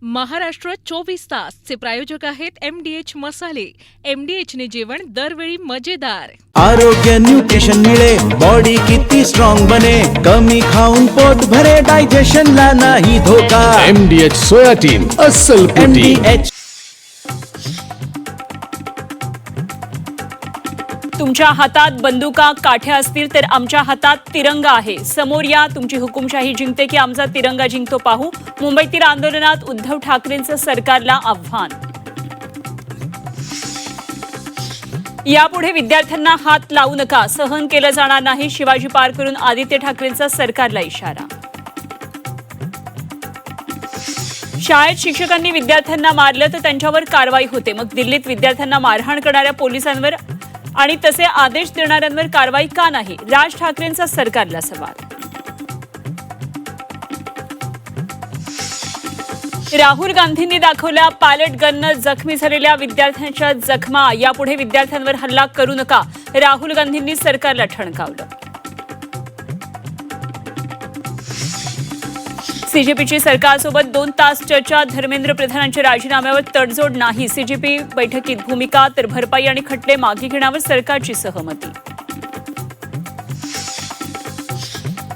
महाराष्ट्र 24 तासचे प्रायोजक आहेत MDH मसाले. MDH ने जेवण दरवेळी मजेदार. आरोग्य न्यूट्रिशन मिळे, बॉडी किती स्ट्रॉंग बने, कमी खाऊन पोट भरे, डायजेशनला नाही धोका. MDH सोया टीन अस्सल प्रोटीन. MDH. तुमच्या हातात बंदुका काठ्या असतील तर आमच्या हातात तिरंगा आहे. समोर या, तुमची हुकुमशाही जिंकते की आमचा तिरंगा जिंकतो पाहू. मुंबईतील आंदोलनात उद्धव ठाकरेंचं सरकारला आव्हान. यापुढे विद्यार्थ्यांना हात लावू नका, सहन केलं जाणार नाही. शिवाजी पार करून आदित्य ठाकरेंचा सरकारला इशारा. शाळेत शिक्षकांनी विद्यार्थ्यांना मारलं तर त्यांच्यावर कारवाई होते. मग दिल्लीत विद्यार्थ्यांना मारहाण करणाऱ्या पोलिसांवर आणि तसे आदेश देणाऱ्यांवर कारवाई का नाही? राज ठाकरेंचा सरकारला सवाल. राहुल गांधींनी दाखवल्या पॅलेट गननं जखमी झालेल्या विद्यार्थ्यांच्या जखमा. यापुढे विद्यार्थ्यांवर हल्ला करू नका, राहुल गांधींनी सरकारला ठणकावलं. सीजेपीची सरकारसोबत 2 तास चर्चा. धर्मेंद्र प्रधानांच्या राजीनाम्यावर तडजोड नाही. सीजेपी बैठकीत भूमिका तर भरपाई आणि खटले मागे घेण्यावर सरकारची सहमती.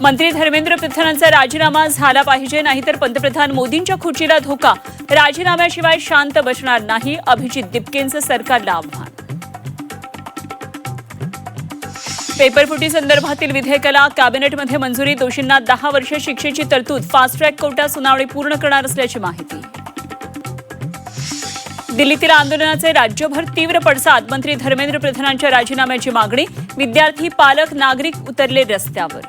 मंत्री धर्मेंद्र प्रधानांचा राजीनामा झाला पाहिजे, नाहीतर पंतप्रधान मोदींच्या खुर्चीला धोका. राजीनाम्याशिवाय शांत बसणार नाही, अभिजित दिपकेंचं सरकारला आव्हान. पेपरफुटी संदर्भातील विधेयकाला कॅबिनेटमध्ये मंजुरी. दोषींना 10 वर्ष शिक्षेची तरतूद. फास्ट ट्रॅक कोर्टात सुनावणी पूर्ण करणार असल्याची माहिती. दिल्लीतील आंदोलनाचे राज्यभर तीव्र पडसाद. मंत्री धर्मेंद्र प्रधानांच्या राजीनाम्याची मागणी. विद्यार्थी, पालक, नागरिक उतरले रस्त्यावर.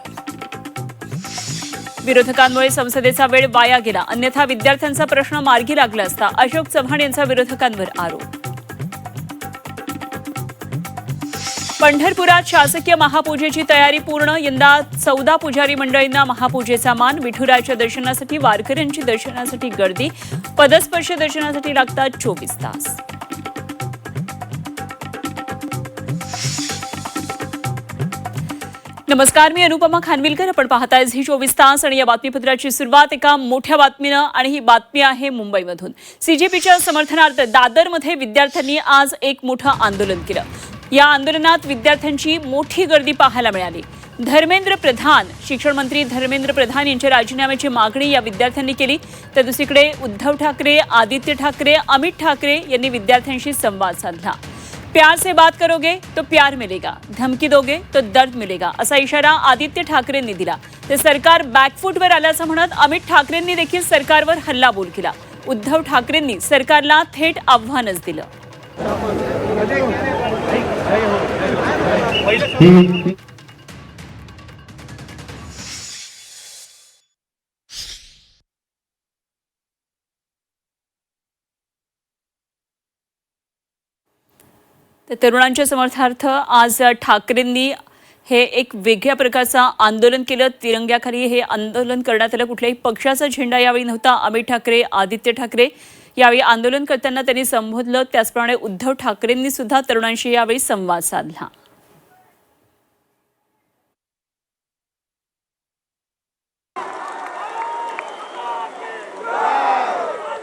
विरोधकांमुळे संसदेचा वेळ वाया गेला, अन्यथा विद्यार्थ्यांचा प्रश्न मार्गी लागला असता. अशोक चव्हाण यांचा विरोधकांवर आरोप. पंढरपुरात शासकीय महापूजेची तयारी पूर्ण. यंदा 14 पुजारी मंडळींना महापूजेचा मान. विठुरायाच्या दर्शनासाठी वारकऱ्यांची दर्शनासाठी गर्दी. पदस्पर्श दर्शनासाठी लागतात 24 तास. नमस्कार, मी अनुपमा खानविलकर. आपण पाहताय झी 24 तास आणि या बातमीपत्राची सुरुवात एका मोठ्या बातमीनं, आणि ही बातमी आहे मुंबईमधून. सीजेपीच्या समर्थनार्थ दादरमध्ये विद्यार्थ्यांनी आज एक मोठं आंदोलन केलं. या आंदोलनात विद्यार्थ्यांची मोठी गर्दी पाहायला मिळाली. शिक्षण मंत्री धर्मेंद्र प्रधान यांच्या राजीनाम्याची मागणी या विद्यार्थ्यांनी केली. तर दुसरीकडे उद्धव ठाकरे, आदित्य ठाकरे, अमित ठाकरे यांनी विद्यार्थ्यांशी संवाद साधला. प्यार से बात करोगे तो प्यार मिलेगा, धमकी दोगे तो दर्द मिलेगा, असा इशारा आदित्य ठाकरेंनी दिला. ते सरकार बॅकफूटवर आल्याचं म्हणत अमित ठाकरेंनी देखील सरकारवर हल्लाबोल केला. उद्धव ठाकरेंनी सरकारला थेट आव्हानच दिलं. तरुणांच्या समर्थनार्थ आज ठाकरेंनी हे एक वेगळ्या प्रकारचं आंदोलन केलं. तिरंग्याखाली हे आंदोलन करण्यात आलं. कुठल्याही पक्षाचा झेंडा यावेळी नव्हता. अमित ठाकरे, आदित्य ठाकरे यावेळी आंदोलन करताना त्यांनी संबोधलं. त्याचप्रमाणे उद्धव ठाकरेंनी सुद्धा तरुणांशी यावेळी संवाद साधला.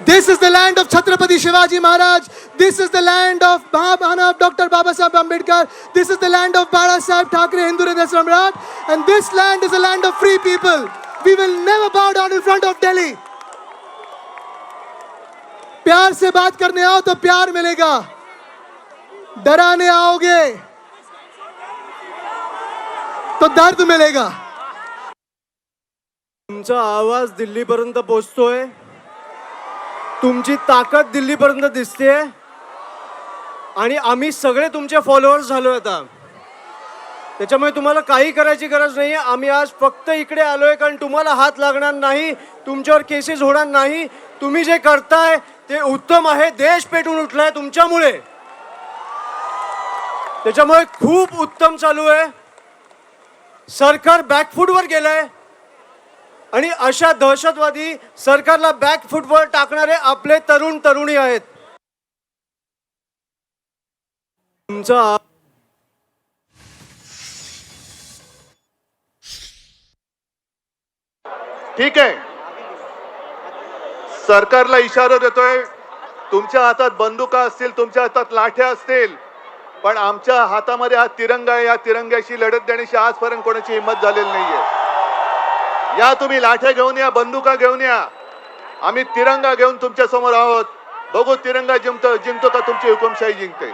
This is the land of Chhatrapati Shivaji Maharaj. This is the land of Mahabana Dr. Babasaheb Ambedkar. This is the land of Bala Saheb Thackeray, Hindu Hriday Samrat. And this land is a land of free people. We will never bow down in front of Delhi. प्यार से बात करने आओ तो प्यार मिलेगा, डराने आओगे तो दर्द मिलेगा. तुमचा आवाज दिल्लीपर्यंत पोहोचतोय, तुमची ताकद दिल्लीपर्यंत दिसते, आणि आम्ही सगळे तुमचे फॉलोअर्स झालो आता. त्याच्यामुळे तुम्हाला काही करायची गरज नाही. आम्ही आज फक्त इकडे आलोय कारण तुम्हाला हात लागणार नाही, तुमच्यावर केसेस होणार नाही. तुम्ही जे करताय ते उत्तम आहे. देश पेटून उठलाय तुमच्यामुळे, त्याच्यामुळे खूप उत्तम चालू आहे. सरकार बॅकफूटवर गेलंय आणि अशा दहशतवादी सरकारला बॅकफूटवर टाकणारे आपले तरुण तरुणी आहेत. तुमचा ठीक आहे, सरकारला इशारा देतोय, तुमच्या हातात बंदुका असतील, तुमच्या हातात लाठ्या असतील, पण आमच्या हातामध्ये हा तिरंगा आहे. या तिरंग्याशी लढत देण्याची आजपर्यंत कोणाची हिंमत झालेली नाहीये. या तुम्ही लाठ्या घेऊन या, बंदुका घेऊन या, आम्ही तिरंगा घेऊन तुमच्या समोर आहोत. बघू तिरंगा जिंकतो का तुमची हुकुमशाही जिंकते.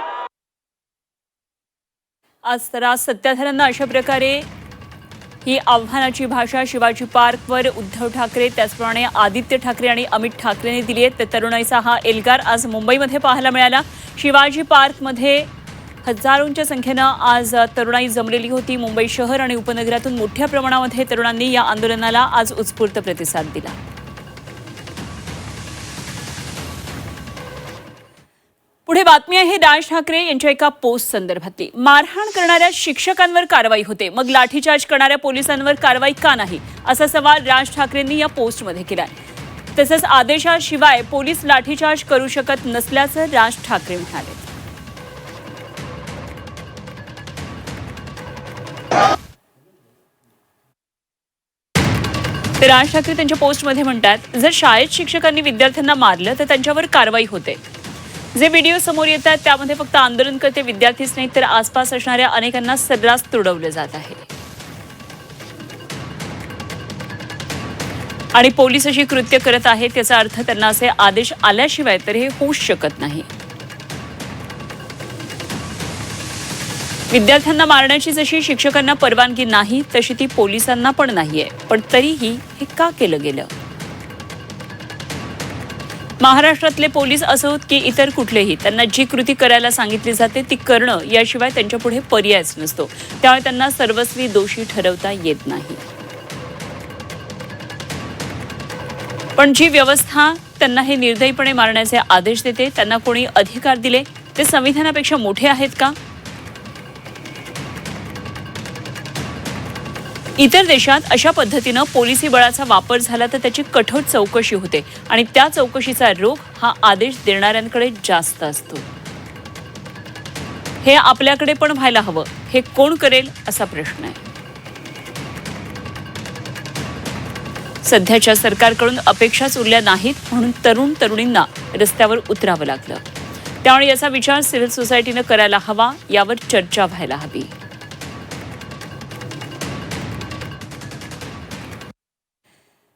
आज सत्ताधाऱ्यांना अशा प्रकारे ही आव्हानाची भाषा शिवाजी पार्कवर उद्धव ठाकरे, त्याचप्रमाणे आदित्य ठाकरे आणि अमित ठाकरेंनी दिली आहे. तर तरुणाईचा हा एल्गार आज मुंबईमध्ये पाहायला मिळाला. शिवाजी पार्कमध्ये हजारोंच्या संख्येनं आज तरुणाई जमलेली होती. मुंबई शहर आणि उपनगरातून मोठ्या प्रमाणामध्ये तरुणांनी या आंदोलनाला आज उत्स्फूर्त प्रतिसाद दिला. पुढे बातमी आहे राज ठाकरे यांच्या एका पोस्ट संदर्भातली. मारहाण करणाऱ्या शिक्षकांवर कारवाई होते, मग लाठीचार्ज करणाऱ्या पोलिसांवर कारवाई का नाही, असा सवाल राज ठाकरेंनी या पोस्टमध्ये केलाय. तसंच आदेशाशिवाय पोलीस लाठीचार्ज करू शकत नसल्याचं राज ठाकरे म्हणाले. तर राज ठाकरे त्यांच्या पोस्टमध्ये म्हणतात, जर शाळेत शिक्षकांनी विद्यार्थ्यांना मारलं तर त्यांच्यावर कारवाई होते. जे व्हिडिओ समोर येतात त्यामध्ये फक्त आंदोलनकर्ते विद्यार्थीच नाही तर आसपास असणाऱ्या अनेकांना सर्रास तुडवलं जात आहे. आणि पोलीस अशी कृत्य करत आहेत याचा अर्थ त्यांना असे आदेश आल्याशिवाय तर हे होऊच शकत नाही. विद्यार्थ्यांना मारण्याची जशी शिक्षकांना परवानगी नाही तशी ती पोलिसांना पण नाहीये. पण तरीही हे का केलं गेलं? महाराष्ट्रातले पोलीस असोत की इतर कुठलेही, त्यांना जी कृती करायला सांगितली जाते ती करणं याशिवाय त्यांच्यापुढे पर्यायच नसतो. त्यामुळे त्यांना सर्वस्वी दोषी ठरवता येत नाही. पण जी व्यवस्था त्यांना हे निर्दयीपणे मारण्याचे आदेश देते, त्यांना कोणी अधिकार दिले, ते संविधानापेक्षा मोठे आहेत का? इतर देशात अशा पद्धतीनं पोलिसी बळाचा वापर झाला तर त्याची कठोर चौकशी होते आणि त्या चौकशीचा रोख हा आदेश देणाऱ्यांकडे जास्त असतो. हे आपल्याकडे पण व्हायला हवं. हे कोण करेल असा प्रश्न आहे. सध्याच्या सरकारकडून अपेक्षाच उरल्या नाहीत म्हणून तरुणींना रस्त्यावर उतरावं लागलं. त्यामुळे याचा विचार सिव्हिल सोसायटीनं करायला हवा, यावर चर्चा व्हायला हवी.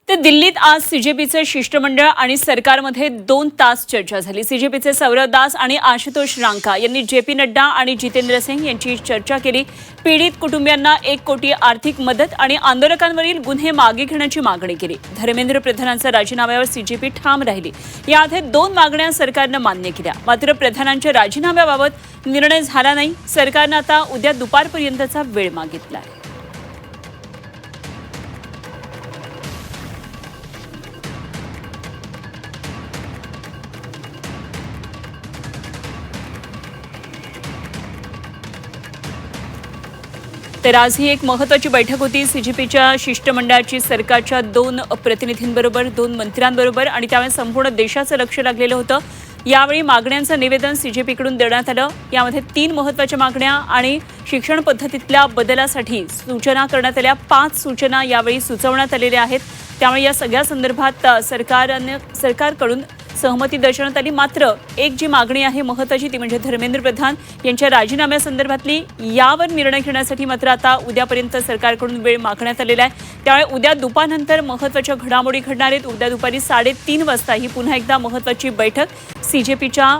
तर दिल्लीत आज सीजेपीचं शिष्टमंडळ आणि सरकारमध्ये 2 तास चर्चा झाली. सीजेपीचे सौरव दास आणि आशुतोष रांका यांनी जेपी नड्डा आणि जितेंद्र सिंग यांची चर्चा केली. पीडित कुटुंबियांना 1 कोटी आर्थिक मदत आणि आंदोलकांवरील गुन्हे मागे घेण्याची मागणी केली. धर्मेंद्र प्रधानांच्या राजीनाम्यावर सीजेपी ठाम राहिली. याआधी 2 मागण्या सरकारनं मान्य केल्या. मात्र प्रधानांच्या राजीनाम्याबाबत निर्णय झाला नाही. सरकारनं आता उद्या दुपारपर्यंतचा वेळ मागितला. तर आज ही एक महत्त्वाची बैठक होती सीजेपीच्या शिष्टमंडळाची सरकारच्या 2 प्रतिनिधींबरोबर, 2 मंत्र्यांबरोबर आणि त्यामुळे संपूर्ण देशाचं लक्ष लागलेलं होतं. यावेळी मागण्यांचं निवेदन सीजेपीकडून देण्यात आलं. यामध्ये 3 महत्त्वाच्या मागण्या आणि शिक्षण पद्धतीतल्या बदलासाठी सूचना करण्यात आल्या. 5 सूचना यावेळी सुचवण्यात आलेल्या आहेत. त्यामुळे या सगळ्या संदर्भात सरकारकडून सहमती दर्शवण्यात आली. मात्र एक जी मागणी आहे महत्त्वाची ती म्हणजे धर्मेंद्र प्रधान यांच्या राजीनाम्यासंदर्भातली, यावर निर्णय घेण्यासाठी मात्र आता उद्यापर्यंत सरकारकडून वेळ मागण्यात आलेला आहे. त्यामुळे उद्या दुपारनंतर महत्त्वाच्या घडामोडी घडणार आहेत. उद्या दुपारी 3:30 वाजता ही पुन्हा एकदा महत्त्वाची बैठक सीजेपीच्या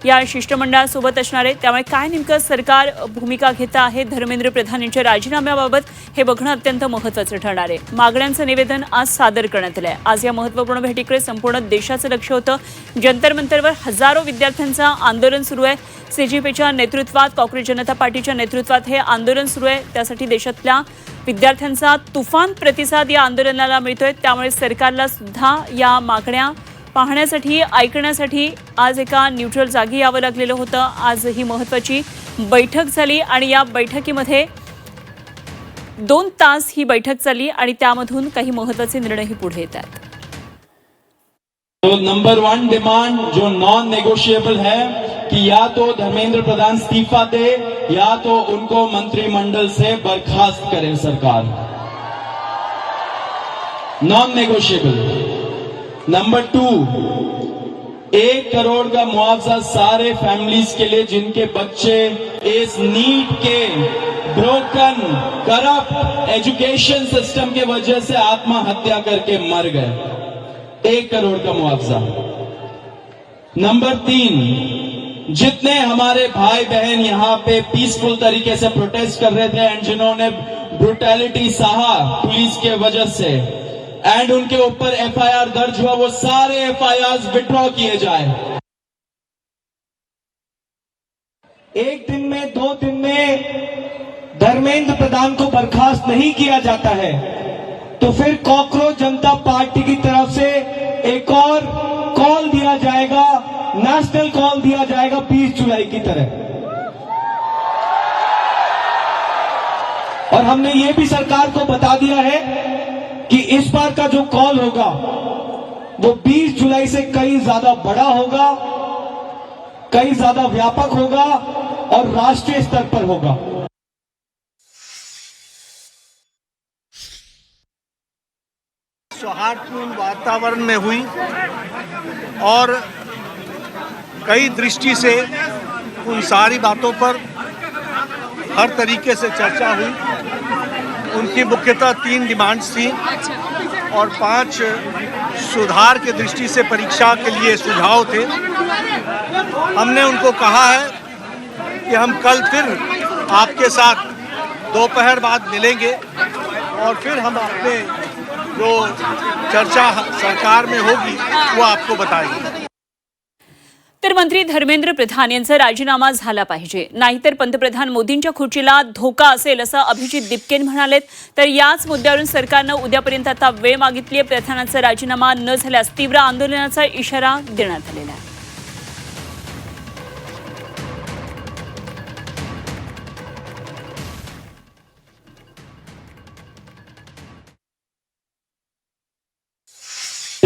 या शिष्टमंडळासोबत असणार आहे. त्यामुळे काय नेमकं सरकार भूमिका घेत आहे धर्मेंद्र प्रधान यांच्या राजीनाम्याबाबत हे बघणं अत्यंत महत्त्वाचं ठरणार आहे. मागण्यांचं निवेदन आज सादर करण्यात आलं आहे. आज या महत्त्वपूर्ण भेटीकडे संपूर्ण देशाचं लक्ष होतं. जंतर मंतरवर हजारो विद्यार्थ्यांचं आंदोलन सुरू आहे. सीजेपीच्या नेतृत्वात, काँग्रेस जनता पार्टीच्या नेतृत्वात हे आंदोलन सुरू आहे. त्यासाठी देशातल्या विद्यार्थ्यांचा तुफान प्रतिसाद या आंदोलनाला मिळतोय. त्यामुळे सरकारला सुद्धा या मागण्या पाहण्यासाठी, ऐकण्यासाठी आज एका न्यूट्रल जागी यावं लागलेलं होतं. आज ही महत्त्वाची बैठक झाली आणि या बैठकीमध्ये 2 तास ही बैठक चालली आणि त्यामधून काही महत्त्वाचे निर्णयही पुढे येतात. तो नंबर 1 डिमांड जो नॉन नेगोशिएबल है कि या तो धर्मेंद्र प्रधान इस्तीफा दे या तो उनको मंत्रिमंडल से बर्खास्त करे सरकार. Non negotiable. नंबर 2, 1 करोड़ का मुआवजा सारे फैमिलीज के लिए जिनके बच्चे इस नीट के ब्रोकन करप्ट एजुकेशन सिस्टम के वजह से आत्महत्या करके मर गए। 1 करोड़ का मुआवजा। नंबर 3, जितने हमारे भाई बहन यहाँ पे पीसफुल तरीके से प्रोटेस्ट कर रहे थे एंड जिन्होंने ब्रुटैलिटी सहा पुलिस के वजह से एंड उनके ऊपर एफआईआर दर्ज हुआ, वो सारे एफआईआर विड्रॉ किए जाए। 1 दिन में 2 दिन में धर्मेंद्र प्रधान को बर्खास्त नहीं किया जाता है तो फिर कॉकरोच जनता पार्टी की तरफ से एक और कॉल दिया जाएगा, नेशनल कॉल दिया जाएगा 20 जुलाई की तरह। और हमने ये भी सरकार को बता दिया है कि इस बार का जो कॉल होगा वो 20 जुलाई से कई ज्यादा बड़ा होगा, कई ज्यादा व्यापक होगा और राष्ट्रीय स्तर पर होगा। सौहार्दपूर्ण वातावरण में हुई और कई दृष्टि से उन सारी बातों पर हर तरीके से चर्चा हुई। उनकी मुख्यतः 3 डिमांड्स थी और 5 सुधार के दृष्टि से परीक्षा के लिए सुझाव थे। हमने उनको कहा है कि हम कल फिर आपके साथ दोपहर बाद मिलेंगे और फिर हम अपने जो चर्चा सरकार में होगी वो आपको बताएंगे। तर मंत्री धर्मेंद्र प्रधान यांचा राजीनामा झाला पाहिजे, नाहीतर पंतप्रधान मोदींच्या खुर्चीला धोका असेल असं अभिजित दिपकेन म्हणालेत। तर याच मुद्द्यावरून सरकारनं उद्यापर्यंत आता वेळ मागितली आहे। प्रधानांचा राजीनामा न झाल्यास तीव्र आंदोलनाचा इशारा देण्यात आलेला आहे।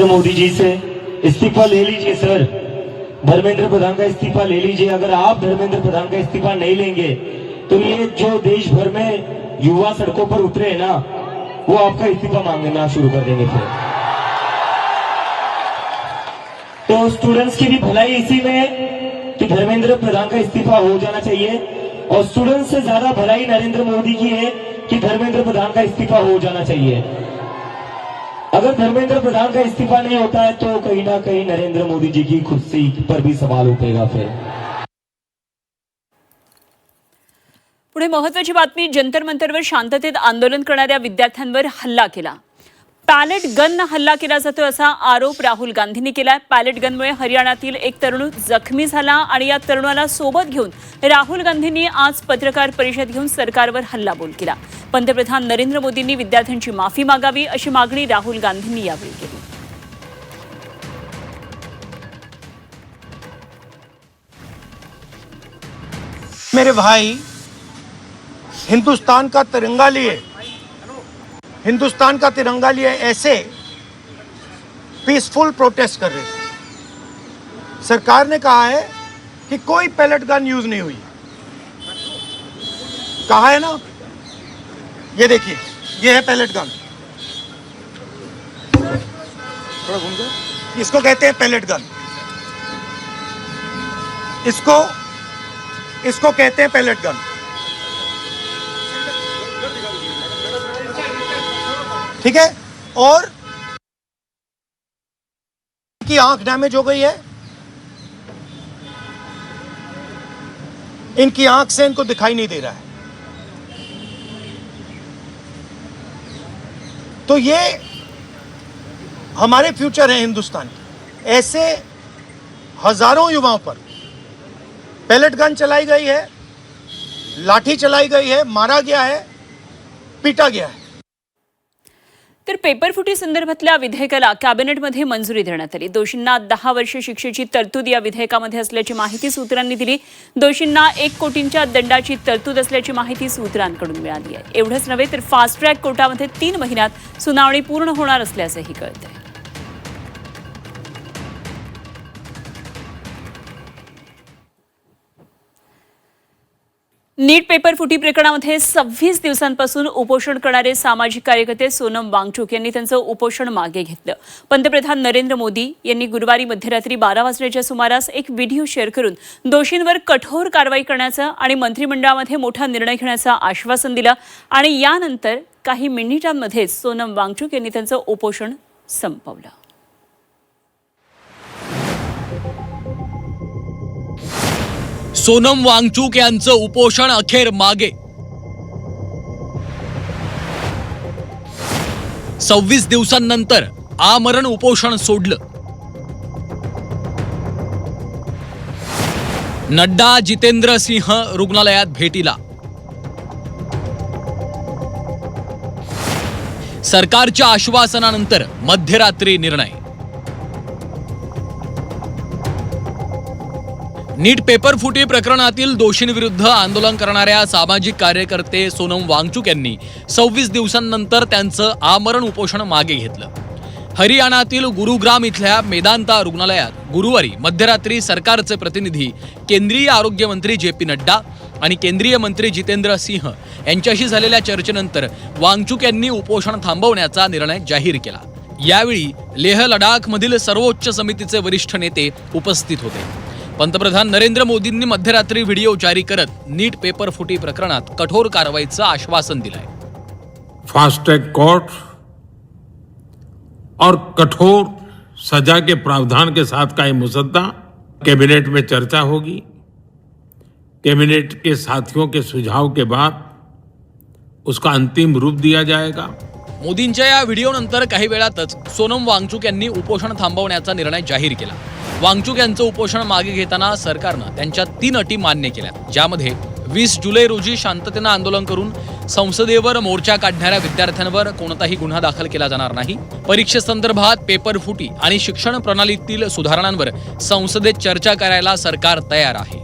मोदी जी से इस्तीफा ले लीजिए सर, धर्मेंद्र प्रधान का इस्तीफा ले लीजिए। अगर आप धर्मेंद्र प्रधान का इस्तीफा नहीं लेंगे तो ये जो देश भर में युवा सड़कों पर उतरे हैं ना, वो आपका इस्तीफा मांगना शुरू कर देंगे फिर। तो स्टूडेंट्स की भी भलाई इसी में है कि धर्मेंद्र प्रधान का इस्तीफा हो जाना चाहिए और स्टूडेंट्स से ज्यादा भलाई नरेंद्र मोदी की है कि धर्मेंद्र प्रधान का इस्तीफा हो जाना चाहिए। अगर धर्मेंद्र प्रधान का इस्तीफा नहीं होता है तो कहीं ना कहीं नरेंद्र मोदी जी की कुर्सी पर भी सवाल उठेगा फिर। पुढे महत्त्वाची बातमी, जंतर मंतरवर शांततेत आंदोलन करणाऱ्या विद्यार्थ्यांवर हल्ला केला। पॅलेट गननं हल्ला केला जातो असा आरोप राहुल गांधींनी केलाय। पॅलेट गनमुळे हरियाणातील एक तरुण जखमी झाला आणि या तरुणाला सोबत घेऊन राहुल गांधींनी आज पत्रकार परिषद घेऊन सरकारवर हल्लाबोल केला। पंतप्रधान नरेंद्र मोदींनी विद्यार्थ्यांची माफी मागावी अशी मागणी राहुल गांधींनी यावेळी केली। मेरे भाई हिंदुस्तान का तिरंगा लिए, हिंदुस्तान का तिरंगा लिए ऐसे पीसफुल प्रोटेस्ट कर रहे थे। सरकार ने कहा है कि कोई पैलेट गन यूज नहीं हुई, कहा है ना। ये देखिए, ये है पैलेट गन, थोड़ा घूम जाए। इसको कहते हैं पैलेट गन, इसको कहते हैं पैलेट गन। ठीक है, और की आंख डैमेज हो गई है, इनकी आंख से इनको दिखाई नहीं दे रहा है। तो ये हमारे फ्यूचर है हिंदुस्तान के। ऐसे हजारों युवाओं पर पैलेट गन चलाई गई है, लाठी चलाई गई है, मारा गया है, पीटा गया है। तर पेपरफुटी संदर्भातल्या विधेयकाला कॅबिनेटमध्ये मंजुरी देण्यात आली। दोषींना 10 वर्ष शिक्षेची तरतूद या विधेयकामध्ये असल्याची माहिती सूत्रांनी दिली। दोषींना 1 कोटींच्या दंडाची तरतूद असल्याची माहिती सूत्रांकडून मिळाली आहे। एवढंच नव्हे तर फास्ट ट्रॅक कोर्टामध्ये 3 महिन्यात सुनावणी पूर्ण होणार असल्याचंही कळतंय। नीट पेपर फुटी प्रकरणामध्ये 26 दिवसांपासून उपोषण करणारे सामाजिक कार्यकर्ते सोनम वांगचुक यांनी त्यांचं उपोषण मागे घेतलं. पंतप्रधान नरेंद्र मोदी यांनी गुरुवारी मध्यरात्री 12 वाजण्याच्या सुमारास एक व्हिडिओ शेअर करून दोषींवर कठोर कारवाई करण्याचं आणि मंत्रिमंडळामध्ये मोठा निर्णय घेण्याचं आश्वासन दिलं आणि यानंतर काही मिनिटांमध्येच सोनम वांगचुक यांनी त्यांचं उपोषण संपवलं. सोनम वांगचुक यांचं उपोषण अखेर मागे. 26 दिवसांनंतर आमरण उपोषण सोडलं. नड्डा जितेंद्र सिंह रुग्णालयात भेटीला. सरकारच्या आश्वासनानंतर मध्यरात्री निर्णय. नीट पेपर फुटी प्रकरणातील दोषींविरुद्ध आंदोलन करणाऱ्या सामाजिक कार्यकर्ते सोनम वांगचुक यांनी 26 दिवसांनंतर त्यांचं आमरण उपोषण मागे घेतलं. हरियाणातील गुरुग्राम इथल्या मेदांता रुग्णालयात गुरुवारी मध्यरात्री सरकारचे प्रतिनिधी केंद्रीय आरोग्य मंत्री JP नड्डा आणि केंद्रीय मंत्री जितेंद्र सिंह यांच्याशी झालेल्या चर्चेनंतर वांगचुक यांनी उपोषण थांबवण्याचा निर्णय जाहीर केला. यावेळी लेह लडाखमधील सर्वोच्च समितीचे वरिष्ठ नेते उपस्थित होते. पंतप्रधान नरेंद्र मोदींनी मध्यरात्री व्हिडिओ जारी करत नीट पेपर फुटी प्रकरणात कठोर कारवाईचं आश्वासन दिलंय. फास्ट ट्रैक कोर्ट और कठोर सजा के प्रावधान के साथ का ये मुसद्दा कैबिनेट में चर्चा होगी. कैबिनेट के साथियों के सुझाव के बाद उसका अंतिम रूप दिया जाएगा. मोदींच्या या व्हिडिओनंतर काही वेळातच सोनम वांगचुक यांनी उपोषण थांबवण्याचा निर्णय जाहीर केला. वांगचुक यांचं उपोषण मागे घेताना सरकारनं त्यांच्या 3 अटी मान्य केल्या, ज्यामध्ये 20 जुलै रोजी शांततेनं आंदोलन करून संसदेवर मोर्चा काढणाऱ्या विद्यार्थ्यांवर कोणताही गुन्हा दाखल केला जाणार नाही, परीक्षेसंदर्भात पेपर फुटी आणि शिक्षण प्रणालीतील सुधारणांवर संसदेत चर्चा करायला सरकार तयार आहे.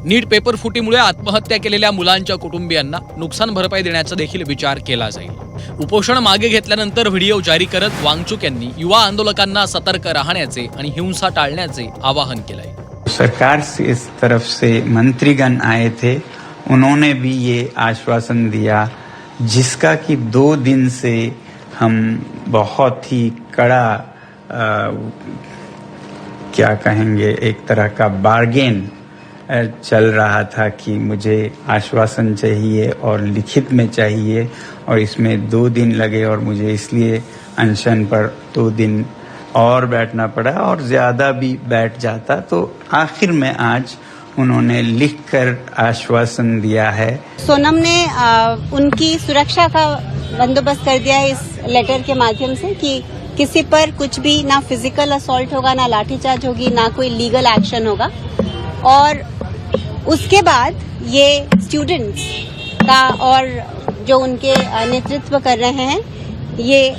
नीट पेपर फुटीमुळे आत्महत्या केलेल्या मुलांच्या कुटुंबियांना नुकसान भरपाई देण्याचा देखील विचार केला जाईल. उपोषण मागे घेतल्यानंतर व्हिडिओ जारी करत वांगचुक यांनी युवा आंदोलकांना सतर्क राहण्याचे आणि हिंसा टाळण्याचे आवाहन केलंय. सरकार से इस तरफ से मंत्रीगण आए थे, उन्होंने भी ये आश्वासन दिया जिसका कि 2 दिन से हम बहुत ही कड़ा क्या कहेंगे एक तरह का बार्गेन चल रहा था कि मुझे आश्वासन चाहिए और लिखित में चाहिए और इसमें 2 दिन लगे और मुझे इसलिए अनशन पर 2 दिन और बैठना पड़ा और ज़्यादा भी बैठ जाता तो आखिर में आज उन्होंने लिखकर आश्वासन दिया है. सोनम ने उनकी सुरक्षा का बंदोबस्त कर दिया है इस लेटर के माध्यम से कि किसी पर कुछ भी ना फिजिकल असॉल्ट होगा, ना लाठीचार्ज होगी, ना कोई लीगल एक्शन होगा. और उसके बाद ये स्टूडेंट्स का और जो उनके नेतृत्व कर रहे हैं ये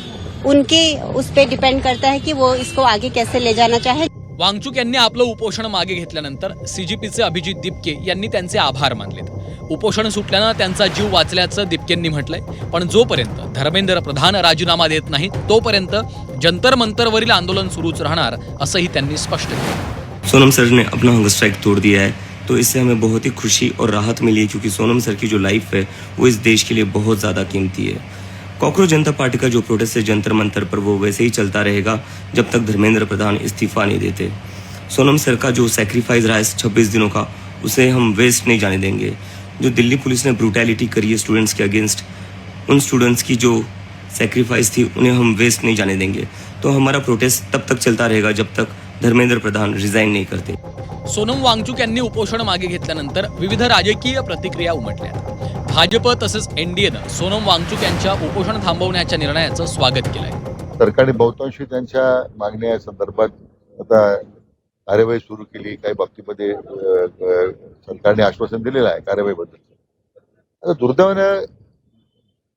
उनके उस पे डिपेंड करता है कि वो इसको आगे कैसे ले जाना चाहे. वांगचुक यांनी आपलं उपोषण मागे घेतल्यानंतर CGPचे अभिजित दिपके यांनी त्यांचे आभार मानलेत. उपोषण सुटल्यानं त्यांचा जीव वाचल्याचं दिपकेंनी म्हटलंय. पण जोपर्यंत धर्मेंद्र प्रधान राजीनामा देत नाही तोपर्यंत जंतर मंतरवरील आंदोलन सुरूच राहणार असंही त्यांनी स्पष्ट केलं. सोनम सर ने अपना हंगर स्ट्राइक तोड़ दिया है तो इससे हमें बहुत ही खुशी और राहत मिली है क्योंकि सोनम सर की जो लाइफ है वो इस देश के लिए बहुत ज़्यादा कीमती है. कॉकरोच जनता पार्टी का जो प्रोटेस्ट है जंतर मंतर पर वो वैसे ही चलता रहेगा जब तक धर्मेंद्र प्रधान इस्तीफा नहीं देते. सोनम सर का जो सेक्रीफाइस रहा है 26 दिनों का उसे हम वेस्ट नहीं जाने देंगे. जो दिल्ली पुलिस ने ब्रूटैलिटी करी है स्टूडेंट्स के अगेंस्ट, उन स्टूडेंट्स की जो सेक्रीफाइस थी उन्हें हम वेस्ट नहीं जाने देंगे. तो हमारा प्रोटेस्ट तब तक चलता रहेगा जब तक धर्मेंद्र प्रधान रिजाइन नहीं करते. सोनम वांगचुक यांनी उपोषण मागे घेतल्यानंतर विविध राजकीय प्रतिक्रिया उमटल्या. भाजप तसेच NDAनं सोनम वांगचुक यांच्या उपोषण थांबवण्याच्या निर्णयाचं स्वागत केलंय. सरकारने बहुतांशी त्यांच्या मागण्या संदर्भात आता कार्यवाही सुरू केली. काही बाबतीमध्ये सरकारने आश्वासन दिलेलं आहे कार्यवाहीबद्दल. आता दुर्दैवानं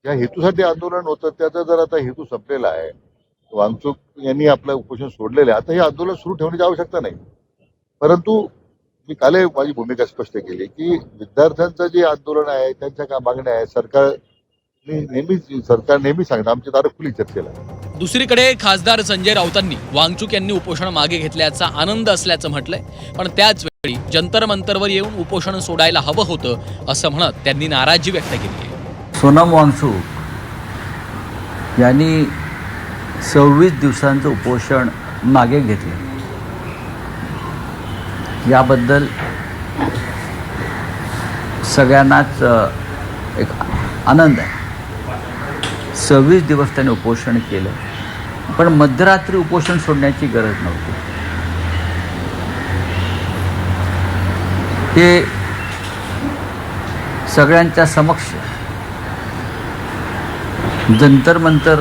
ज्या हेतूसाठी आंदोलन होतं त्याचा जर आता हेतू संपलेला आहे. वांगचुक यांनी आपलं उपोषण सोडलेलं आहे. आता हे आंदोलन सुरू ठेवण्याची आवश्यकता नाही. परंतु मी काल माझी भूमिका स्पष्ट केली की विद्यार्थ्यांचं जे आंदोलन आहे त्यांच्या काय मागण्या आहे सरकार नेहमी सांगतं आमची दारं खुली चर्चेला. दुसरीकडे खासदार संजय राऊतांनी वांगचुक यांनी उपोषण मागे घेतल्याचा आनंद असल्याचं म्हटलंय. पण त्याच जंतर मंतरवर येऊन उपोषण सोडायला हवं होतं असं म्हणत त्यांनी नाराजी व्यक्त केली आहे. सोनम वांगचूक यांनी 26 दिवसांचं उपोषण मागे घेतलं. याबद्दल सगळ्यांनाच एक आनंद आहे. 26 दिवस त्यांनी उपोषण केलं, पण मध्यरात्री उपोषण सोडण्याची गरज नव्हती. ते सगळ्यांच्या समक्ष जंतर मंतर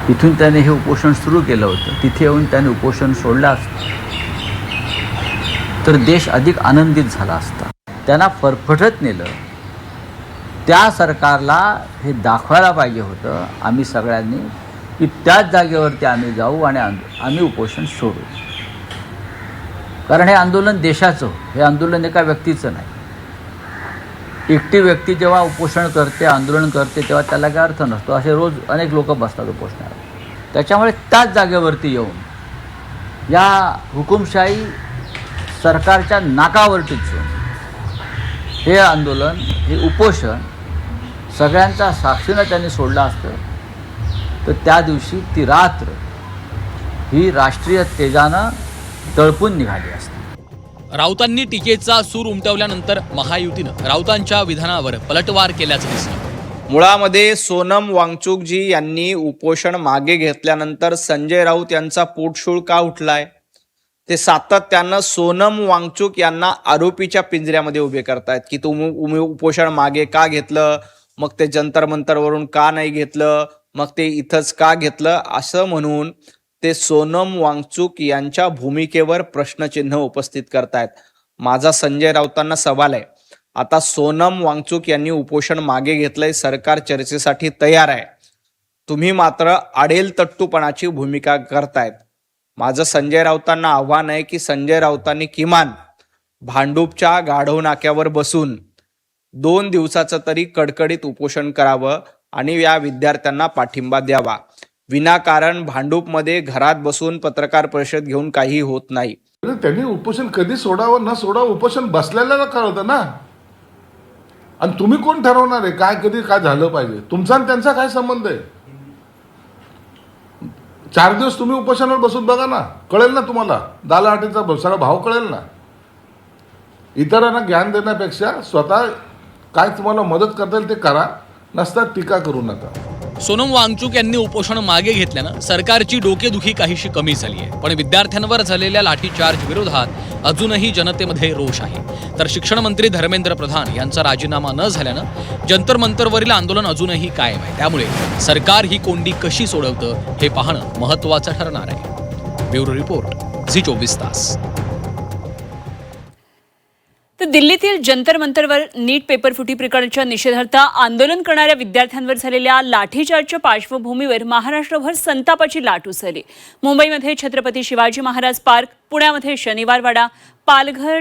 इथून त्याने हे उपोषण सुरू केलं होतं. तिथे येऊन त्याने उपोषण सोडलं असतं तर देश अधिक आनंदित झाला असता. त्यांना फरफटत नेलं. त्या सरकारला हे दाखवायला पाहिजे होतं आम्ही सगळ्यांनी की त्याच जागेवरती आम्ही जाऊ आणि आम्ही उपोषण सोडू. कारण हे आंदोलन देशाचं, हे आंदोलन एका व्यक्तीचं नाही. एकटी व्यक्ती जेव्हा उपोषण करते, आंदोलन करते, तेव्हा त्याला काय अर्थ नसतो. असे रोज अनेक लोक बसतात उपोषणाला. त्याच्यामुळे त्याच जागेवरती येऊन या हुकुमशाही सरकारच्या नाकावर टिचून हे आंदोलन, हे उपोषण सगळ्यांच्या साक्षीनं त्यांनी सोडलं असतं तर त्या दिवशी ती रात्र ही राष्ट्रीय तेजानं तळपून निघाली असते. राऊतांनी टीकेचा सूर उमटवल्यानंतर महायुतीनं राऊतांच्या विधानावर पलटवार केल्याचं दिसलं. मुळामध्ये सोनम वांगचुकजी यांनी उपोषण मागे घेतल्यानंतर संजय राऊत यांचा पोटशूळ का उठलाय? ते सातत्यानं सोनम वांगचुक यांना आरोपीच्या पिंजऱ्यामध्ये उभे करतायत की तुम्ही उपोषण मागे का घेतलं, मग ते जंतर मंतरवरून का नाही घेतलं, मग ते इथंच का घेतलं, असं म्हणून ते सोनम वांगचुक यांच्या भूमिकेवर प्रश्नचिन्ह उपस्थित करतायत. माझा संजय राऊतांना सवाल आहे, आता सोनम वांगचुक यांनी उपोषण मागे घेतलंय, सरकार चर्चेसाठी तयार आहे, तुम्ही मात्र आडेल तट्टूपणाची भूमिका करतायत. माझं संजय राऊतांना आव्हान आहे की संजय राऊतांनी किमान भांडूपच्या गाढव नाक्यावर बसून 2 दिवसाचं तरी कडकडीत उपोषण करावं आणि या विद्यार्थ्यांना पाठिंबा द्यावा. विनाकारण भांडूपमध्ये घरात बसून पत्रकार परिषद घेऊन काही होत नाही. त्यांनी उपोषण कधी सोडावं न सोडावं उपोषण बसलेल्याला कळतं ना. आणि तुम्ही कोण ठरवणार आहे काय कधी काय झालं पाहिजे? तुमचा आणि त्यांचा काय संबंध आहे? 4 दिवस तुम्ही उपोषणावर बसून बघा ना, कळेल ना तुम्हाला. दालाहाटीचा सगळा भाव कळेल ना. इतरांना ज्ञान देण्यापेक्षा स्वतः काय तुम्हाला मदत करता येईल ते करा, नसता टीका करू नका. सोनम वांगचुक यांनी उपोषण मागे घेतल्यानं सरकारची डोकेदुखी काहीशी कमी झाली आहे, पण विद्यार्थ्यांवर झालेल्या लाठीचार्ज विरोधात अजूनही जनतेमध्ये रोष आहे. तर शिक्षण मंत्री धर्मेंद्र प्रधान यांचा राजीनामा न झाल्यानं जंतर मंतरवरील आंदोलन अजूनही कायम आहे. त्यामुळे सरकार ही कोंडी कशी सोडवतं हे पाहणं महत्त्वाचं ठरणार आहे. ब्युरो रिपोर्ट, झी 24 तास. तर दिल्लीतील जंतर मंतरवर नीट पेपर फुटी प्रकरणाच्या निषेधार्थ आंदोलन करणाऱ्या विद्यार्थ्यांवर झालेल्या लाठीचार्जच्या पार्श्वभूमीवर महाराष्ट्रभर संतापाची लाट उसळली. मुंबईमध्ये छत्रपती शिवाजी महाराज पार्क, पुण्यामध्ये शनिवारवाडा, पालघर,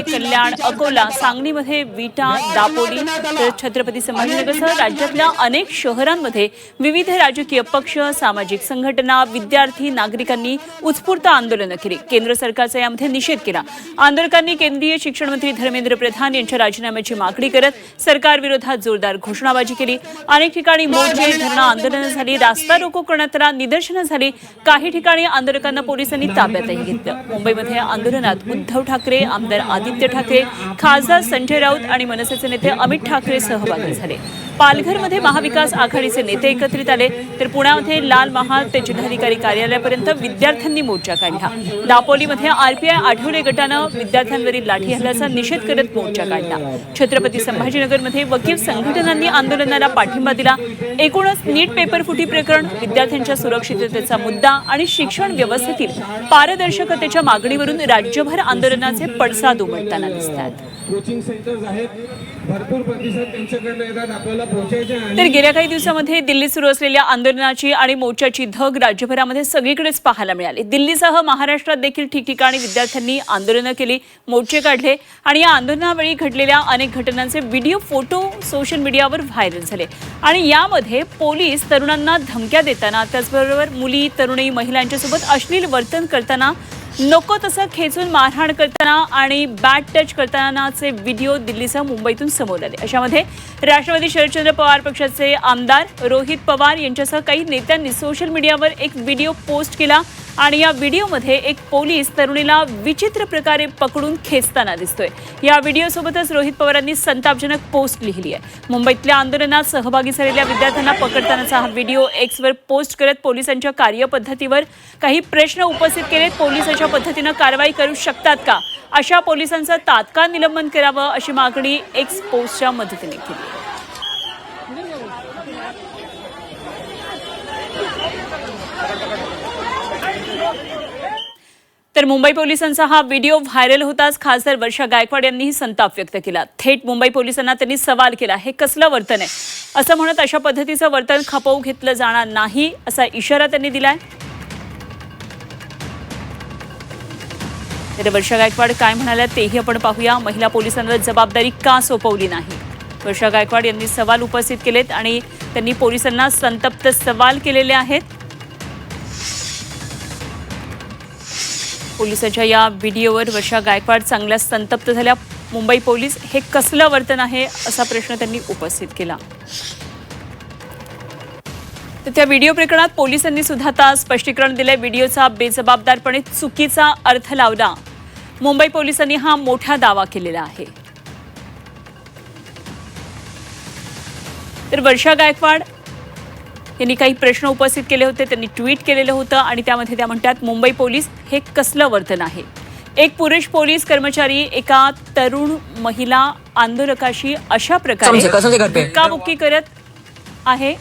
कल्याण, अकोला, सांगलीमध्ये विटा, दापोली, तर छत्रपती संभाजीनगरसह राज्यातल्या अनेक शहरांमध्ये विविध राजकीय पक्ष, सामाजिक संघटना, विद्यार्थी, नागरिकांनी उत्स्फूर्त आंदोलनं केली. केंद्र सरकारचा यामध्ये निषेध केला. आंदोलकांनी केंद्रीय शिक्षण मंत्री धर्मेंद्र प्रधान यांच्या राजीनाम्याची मागणी करत सरकारविरोधात जोरदार घोषणाबाजी केली. अनेक ठिकाणी मोर्चे, धरणं, आंदोलनं झाली, रास्ता रोको करण्यात आला, निदर्शनं झाली. काही ठिकाणी आंदोलकांना पोलिसांनी ताब्यातही घेतलं. मुंबईमध्ये आंदोलनात उद्धव ठाकरे, आमदार आदित्य ठाकरे, खासदार संजय राऊत आणि मनसेचे नेते अमित ठाकरे सहभागी झाले. पालघरमध्ये महाविकास आघाडीचे नेते एकत्रित आले, तर पुण्यामध्ये लाल महाल ते जिल्हाधिकारी कार्यालयापर्यंत विद्यार्थ्यांनी मोर्चा काढला. दापोलीमध्ये आरपीआय आठवले गटानं विद्यार्थ्यांवरील लाठी हल्ल्याचा निषेध करत मोर्चा काढला. छत्रपती संभाजीनगरमध्ये वकील संघटनांनी आंदोलनाला पाठिंबा दिला. एकूणच नीट पेपर फुटी प्रकरण, विद्यार्थ्यांच्या सुरक्षिततेचा मुद्दा आणि शिक्षण व्यवस्थेतील पारदर्शकतेच्या मागणीवरून राज्यभर आंदोलनाचे पडसाद उमटताना दिसतात. कोचिंग सेंटर्स आहेत, भरपूर प्रतिसाद त्यांच्याकडे येतात, आपल्याला पोहोचायचे आहे. तर गेल्या काही दिवसांमध्ये दिल्लीत सुरू असलेल्या आंदोलनाची आणि मोर्चाची धग राज्यभरामध्ये सगळीकडेच पाहायला मिळाली. दिल्लीसह महाराष्ट्रात देखील ठिकठिकाणी विद्यार्थ्यांनी आंदोलनं केली, मोर्चे काढले आणि या आंदोलनावेळी घडलेल्या अनेक घटनांचे व्हिडिओ, फोटो सोशल मीडियावर व्हायरल झाले. आणि यामध्ये पोलीस तरुणांना धमक्या देताना, त्याचबरोबर मुली, तरुणी, महिलांच्या सोबत अश्लील वर्तन करताना नको तसं खेचून मारहाण करताना आणि बॅट टच करतानाचे व्हिडिओ दिल्लीसह मुंबईतून समोर आले. अशामध्ये राष्ट्रवादी शरदचंद्र पवार पक्षाचे आमदार रोहित पवार यांच्यासह काही नेत्यांनी सोशल मीडियावर एक व्हिडिओ पोस्ट केला आणि या व्हिडिओमध्ये एक पोलीस तरुणीला विचित्र प्रकारे पकडून खेचताना दिसतोय. या व्हिडिओसोबतच रोहित पवारांनी संतापजनक पोस्ट लिहिली आहे. मुंबईतल्या आंदोलनात सहभागी झालेल्या विद्यार्थ्यांना पकडतानाचा हा व्हिडिओ एक्सवर पोस्ट करत पोलिसांच्या कार्यपद्धतीवर काही प्रश्न उपस्थित केलेत. पोलीस अशा पद्धतीनं कारवाई करू शकतात का? अशा पोलिसांचं तात्काळ निलंबन करावं अशी मागणी एक्स पोस्टच्या मदतीने केली. तर मुंबई पोलिसांचा हा व्हिडिओ व्हायरल होताच खासदार वर्षा गायकवाड यांनीही संताप व्यक्त केला. थेट मुंबई पोलिसांना त्यांनी सवाल केला, हे कसलं वर्तन आहे असं म्हणत अशा पद्धतीचं वर्तन खपवून घेतलं जाणार नाही असा इशारा त्यांनी दिलाय. तर वर्षा गायकवाड काय म्हणाल्या तेही आपण पाहूया. महिला पोलिसांवर जबाबदारी का सोपवली नाही? वर्षा गायकवाड यांनी सवाल उपस्थित केलेत आणि त्यांनी पोलिसांना संतप्त सवाल केलेले आहेत. पोलिसांच्या या व्हिडिओवर वर्षा गायकवाड चांगल्या संतप्त झाल्या. मुंबई पोलीस हे कसलं वर्तन आहे असा प्रश्न त्यांनी उपस्थित केला. तर त्या व्हिडिओ प्रकरणात पोलिसांनी सुद्धा आता स्पष्टीकरण दिलंय. व्हिडिओचा बेजबाबदारपणे चुकीचा अर्थ लावला. मुंबई पोलिसांनी हा मोठा दावा केलेला आहे. तर वर्षा गायकवाड यांनी काही प्रश्न उपस्थित केले होते. त्यांनी ट्विट केलेलं होतं आणि त्यामध्ये त्या म्हणतात, मुंबई पोलीस हे कसलं वर्तन आहे? एक पुरुष पोलीस कर्मचारी एका तरुण महिला आंदोलकाशी अशा प्रकारे धक्काबुक्की करत आहे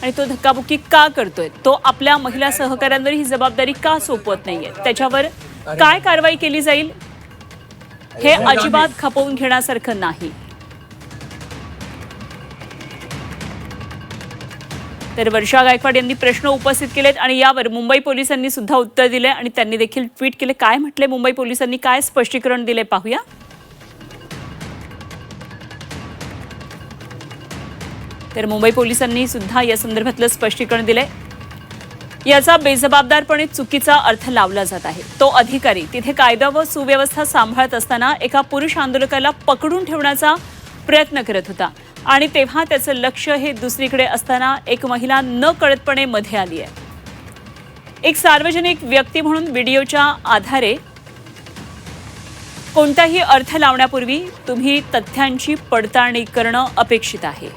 आणि तो धक्काबुक्की का करतोय? तो आपल्या महिला सहकाऱ्यांवर ही जबाबदारी का सोपवत नाहीये? त्याच्यावर काय कारवाई केली जाईल? हे अजिबात खपवून घेण्यासारखं नाही. तर वर्षा गायकवाड यांनी प्रश्न उपस्थित केलेत आणि यावर मुंबई पोलिसांनी सुद्धा उत्तर दिले आणि त्यांनी देखील ट्विट केले. काय म्हटले मुंबई पोलिसांनी, काय स्पष्टीकरण दिले पाहूया. तर मुंबई पोलिसांनी सुद्धा या संदर्भातलं स्पष्टीकरण दिलंय. याचा बेजबाबदारपणे चुकीचा अर्थ लावला जात आहे. तो अधिकारी तिथे कायदा व सुव्यवस्था सांभाळत असताना एका पुरुष आंदोलकाला पकडून ठेवण्याचा प्रयत्न करत होता आणि तेव्हा त्याचं लक्ष हे दुसरीकडे असताना एक महिला न कळतपणे मध्ये आली आहे. एक सार्वजनिक व्यक्ती म्हणून व्हिडिओच्या आधारे कोणताही अर्थ लावण्यापूर्वी तुम्ही तथ्यांची पडताळणी करणं अपेक्षित आहे.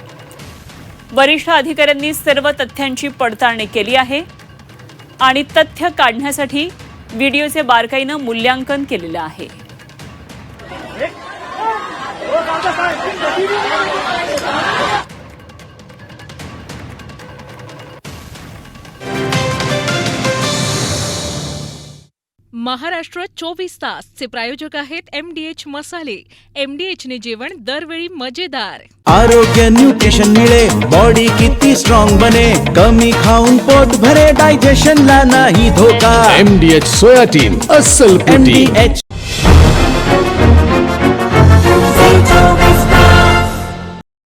वरिष्ठ अधिकाऱ्यांनी सर्व तथ्यांची पडताळणी केली आहे आणि तथ्य काढण्यासाठी व्हिडिओचे बारकाईनं मूल्यांकन केलेलं आहे. महाराष्ट्र 24 तासचे प्रायोजक आहेत MDH मसाले. MDH ने जेवण दरवेळी मजेदार. आरोग्य न्यूट्रिशन मिळे, बॉडी किती स्ट्रॉंग बने, कमी खाऊन पोट भरे, डायजेशनला नाही धोका. MDH सोयाटीन अस्सल प्रोटीन. MDH